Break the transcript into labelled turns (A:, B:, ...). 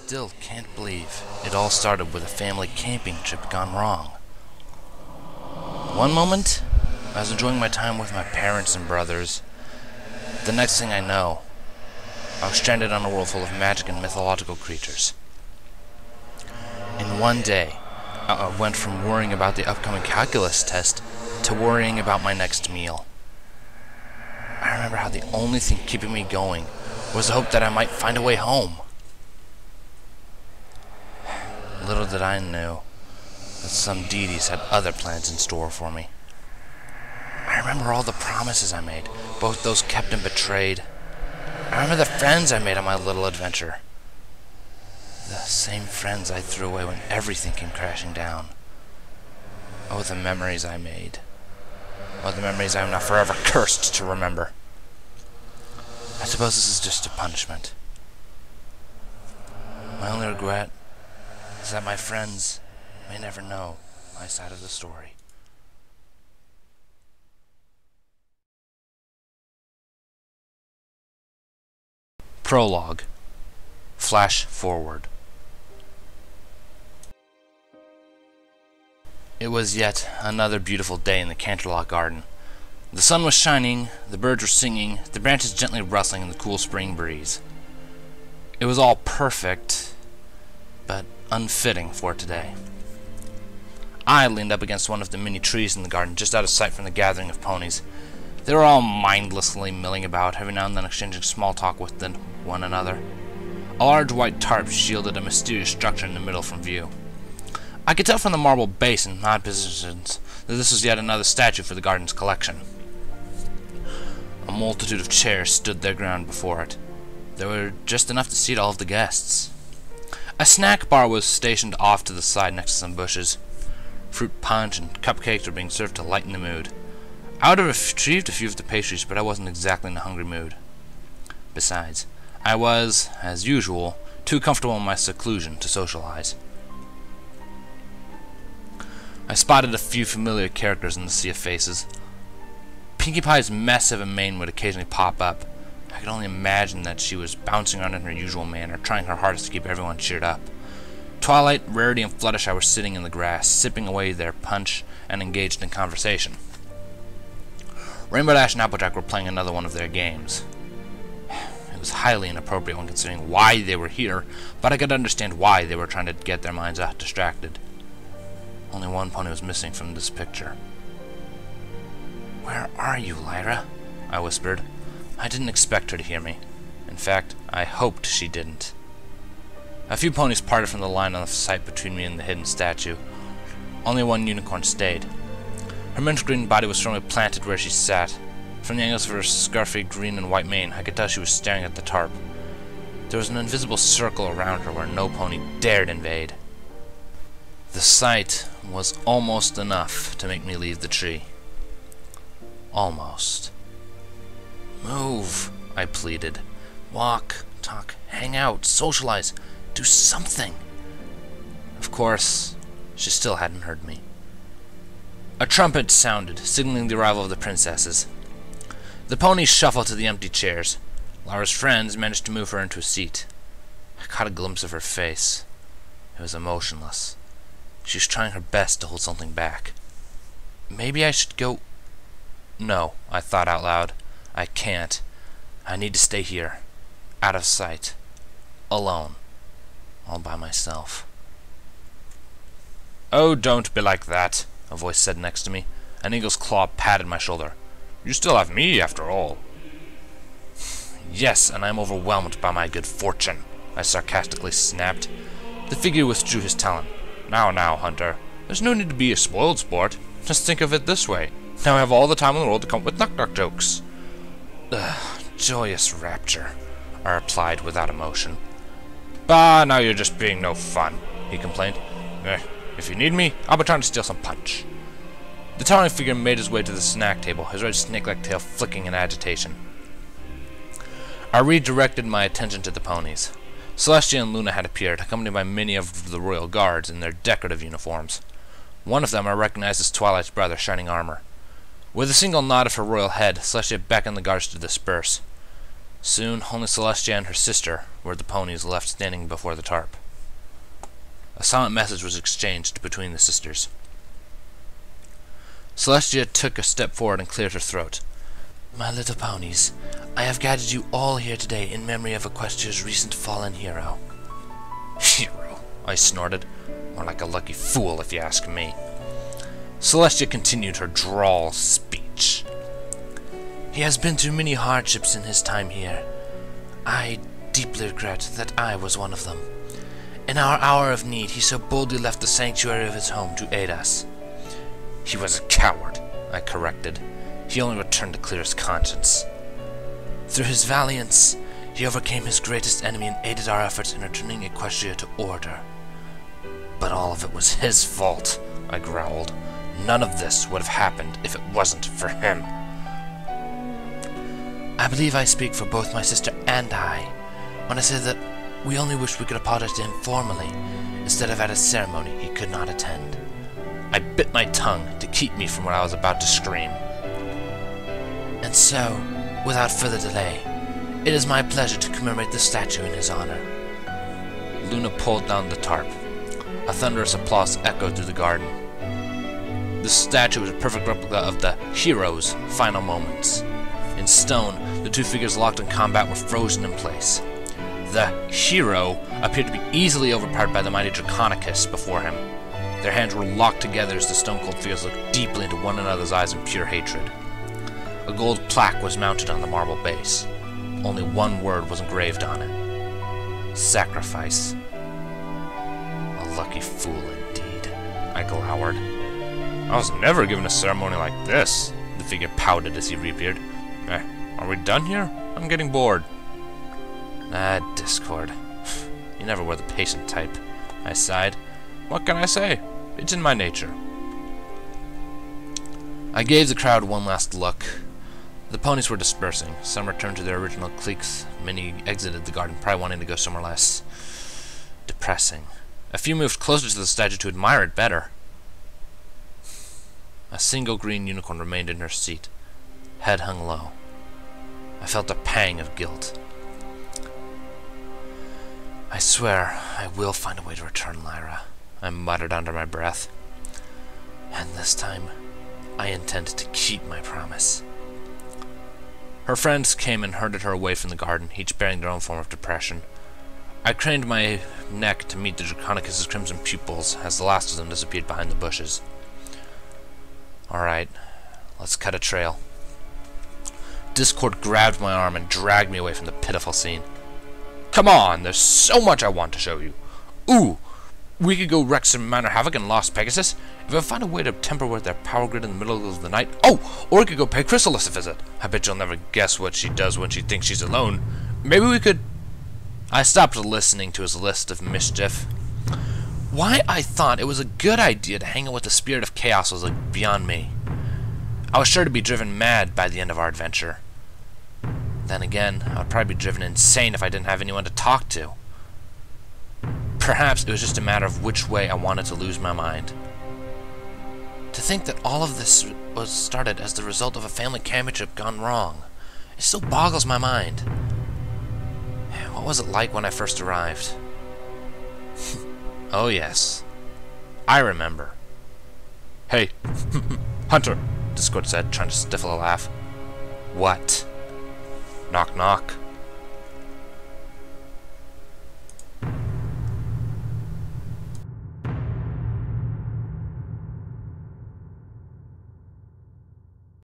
A: still can't believe it all started with a family camping trip gone wrong. One moment, I was enjoying my time with my parents and brothers. The next thing I know, I was stranded on a world full of magic and mythological creatures. In one day, I went from worrying about the upcoming calculus test to worrying about my next meal. I remember how the only thing keeping me going was the hope that I might find a way home. Little did I know that some deities had other plans in store for me. I remember all the promises I made, both those kept and betrayed. I remember the friends I made on my little adventure. The same friends I threw away when everything came crashing down. Oh, the memories I made. Oh, the memories I am now forever cursed to remember. I suppose this is just a punishment. My only regret is that my friends may never know my side of the story. Prologue. Flash forward. It was yet another beautiful day in the Canterlot garden. The sun was shining, the birds were singing, the branches gently rustling in the cool spring breeze. It was all perfect, but unfitting for today. I leaned up against one of the many trees in the garden, just out of sight from the gathering of ponies. They were all mindlessly milling about, every now and then exchanging small talk with one another. A large white tarp shielded a mysterious structure in the middle from view. I could tell from the marble base and odd positions that this was yet another statue for the garden's collection. A multitude of chairs stood their ground before it. There were just enough to seat all of the guests. A snack bar was stationed off to the side next to some bushes. Fruit punch and cupcakes were being served to lighten the mood. I would have retrieved a few of the pastries, but I wasn't exactly in a hungry mood. Besides, I was, as usual, too comfortable in my seclusion to socialize. I spotted a few familiar characters in the sea of faces. Pinkie Pie's mess of a mane would occasionally pop up. I could only imagine that she was bouncing around in her usual manner, trying her hardest to keep everyone cheered up. Twilight, Rarity, and Fluttershy were sitting in the grass, sipping away their punch and engaged in conversation. Rainbow Dash and Applejack were playing another one of their games. It was highly inappropriate when considering why they were here, but I could understand why they were trying to get their minds distracted. Only one pony was missing from this picture. "Where are you, Lyra?" I whispered. I didn't expect her to hear me. In fact, I hoped she didn't. A few ponies parted from the line on the sight between me and the hidden statue. Only one unicorn stayed. Her mint green body was firmly planted where she sat. From the angles of her scarfy green and white mane, I could tell she was staring at the tarp. There was an invisible circle around her where no pony dared invade. The sight was almost enough to make me leave the tree. Almost. "Move," I pleaded. "Walk, talk, hang out, socialize, do something." Of course, she still hadn't heard me. A trumpet sounded, signaling the arrival of the princesses. The ponies shuffled to the empty chairs. Lyra's friends managed to move her into a seat. I caught a glimpse of her face. It was emotionless. She was trying her best to hold something back. Maybe I should go... No, I thought out loud. I can't. I need to stay here. Out of sight. Alone. All by myself. "Oh, don't be like that," a voice said next to me. An eagle's claw patted my shoulder. "You still have me, after all." "Yes, and I am overwhelmed by my good fortune," I sarcastically snapped. The figure withdrew his talon. Now, Hunter. There's no need to be a spoiled sport. Just think of it this way. Now I have all the time in the world to come up with knock-knock jokes. Joyous rapture, I replied without emotion. "Bah, now you're just being no fun," he complained. If you need me, I'll be trying to steal some punch." The towering figure made his way to the snack table, his red snake-like tail flicking in agitation. I redirected my attention to the ponies. Celestia and Luna had appeared, accompanied by many of the royal guards in their decorative uniforms. One of them I recognized as Twilight's brother, Shining Armor. With a single nod of her royal head, Celestia beckoned the guards to disperse. Soon, only Celestia and her sister were were the ponies left standing before the tarp. A silent message was exchanged between the sisters. Celestia took a step forward and cleared her throat. My little ponies, I have guided you all here today in memory of Equestria's recent fallen hero. Hero? I snorted. More like a lucky fool, if you ask me. Celestia continued her drawl speech. He has been through many hardships in his time here. I deeply regret that I was one of them. In our hour of need, he so boldly left the sanctuary of his home to aid us. He was a coward, I corrected. He only returned to clear his conscience. Through his valiance, he overcame his greatest enemy and aided our efforts in returning Equestria to order. But all of it was his fault, I growled. None of this would have happened if it wasn't for him. I believe I speak for both my sister and I when I say that we only wish we could apologize to him formally instead of at a ceremony he could not attend. I bit my tongue to keep me from what I was about to scream. And so, without further delay, it is my pleasure to commemorate the statue in his honor. Luna pulled down the tarp. A thunderous applause echoed through the garden. The statue was a perfect replica of the hero's final moments. In stone, the two figures locked in combat were frozen in place. The hero appeared to be easily overpowered by the mighty Draconicus before him. Their hands were locked together as the stone-cold figures looked deeply into one another's eyes in pure hatred. A gold plaque was mounted on the marble base. Only one word was engraved on it. Sacrifice. A lucky fool indeed, I glowered. I was never given a ceremony like this, the figure pouted as he reappeared. Are we done here? I'm getting bored. Ah, Discord. You never were the patient type, I sighed. What can I say? It's in my nature. I gave the crowd one last look. The ponies were dispersing. Some returned to their original cliques. Many exited the garden, probably wanting to go somewhere less depressing. A few moved closer to the statue to admire it better. A single green unicorn remained in her seat, head hung low. I felt a pang of guilt. I swear I will find a way to return Lyra, I muttered under my breath. And this time, I intend to keep my promise. Her friends came and herded her away from the garden, each bearing their own form of depression. I craned my neck to meet the Draconicus's crimson pupils as the last of them disappeared behind the bushes. Alright, let's cut a trail. Discord grabbed my arm and dragged me away from the pitiful scene. Come on, there's so much I want to show you. Ooh, we could go wreck some minor havoc in Lost Pegasus. If I find a way to temper with their power grid in the middle of the night. Oh, or we could go pay Chrysalis a visit. I bet you'll never guess what she does when she thinks she's alone. Maybe we could... I stopped listening to his list of mischief. Why I thought it was a good idea to hang out with the spirit of chaos was like beyond me. I was sure to be driven mad by the end of our adventure. Then again, I would probably be driven insane if I didn't have anyone to talk to. Perhaps it was just a matter of which way I wanted to lose my mind. To think that all of this was started as the result of a family camping trip gone wrong, it still boggles my mind. What was it like when I first arrived? Oh yes, I remember. Hey, Hunter, Discord said, trying to stifle a laugh. What? Knock knock.